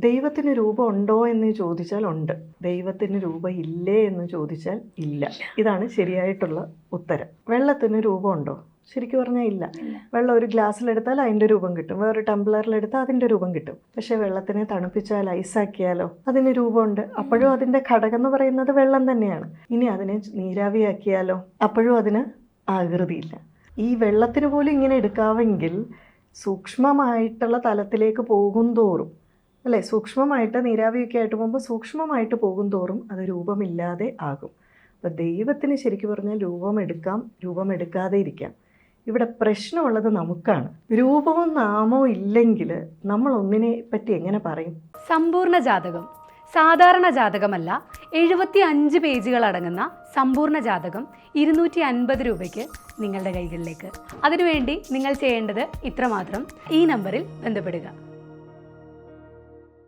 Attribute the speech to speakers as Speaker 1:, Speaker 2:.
Speaker 1: ദൈവത്തിന് രൂപം ഉണ്ടോ എന്ന് ചോദിച്ചാൽ ഉണ്ട്, ദൈവത്തിന് രൂപം ഇല്ലേ എന്ന് ചോദിച്ചാൽ ഇല്ല. ഇതാണ് ശരിയായിട്ടുള്ള ഉത്തരം. വെള്ളത്തിന് രൂപമുണ്ടോ? ശരിക്കും പറഞ്ഞാൽ ഇല്ല. വെള്ളം ഒരു ഗ്ലാസ്സിലെടുത്താൽ അതിൻ്റെ രൂപം കിട്ടും, വേറൊരു ടംബ്ലറിലെടുത്താൽ അതിൻ്റെ രൂപം കിട്ടും. പക്ഷേ വെള്ളത്തിനെ തണുപ്പിച്ചാൽ, ഐസാക്കിയാലോ അതിന് രൂപമുണ്ട്. അപ്പോഴും അതിൻ്റെ ഘടകം എന്ന് പറയുന്നത് വെള്ളം തന്നെയാണ്. ഇനി അതിനെ നീരാവിയാക്കിയാലോ അപ്പോഴും അതിന് ആകൃതിയില്ല. ഈ വെള്ളത്തിന് പോലും ഇങ്ങനെ എടുക്കാമെങ്കിൽ സൂക്ഷ്മമായിട്ടുള്ള തലത്തിലേക്ക് പോകും തോറും, അല്ലേ, സൂക്ഷ്മമായിട്ട് നീരാവിയൊക്കെ ആയിട്ട് പോകുമ്പോൾ സൂക്ഷ്മമായിട്ട് പോകും തോറും അത് രൂപമില്ലാതെ ആകും. അപ്പോൾ ദൈവത്തിന് ശരിക്കും പറഞ്ഞാൽ രൂപമെടുക്കാം, രൂപമെടുക്കാതെ ഇരിക്കാം. ഇവിടെ പ്രശ്നമുള്ളത് നമുക്കാണ്. രൂപവും നാമവും ഇല്ലെങ്കിൽ നമ്മൾ ഒന്നിനെ പറ്റി എങ്ങനെ പറയും?
Speaker 2: സമ്പൂർണ്ണ ജാതകം സാധാരണ ജാതകമല്ല, 75 പേജുകൾ അടങ്ങുന്ന സമ്പൂർണ്ണ ജാതകം 250 രൂപയ്ക്ക് നിങ്ങളുടെ കൈകളിലേക്ക്. അതിനുവേണ്ടി നിങ്ങൾ ചെയ്യേണ്ടത് ഇത്രമാത്രം: ഈ നമ്പറിൽ ബന്ധപ്പെടുക.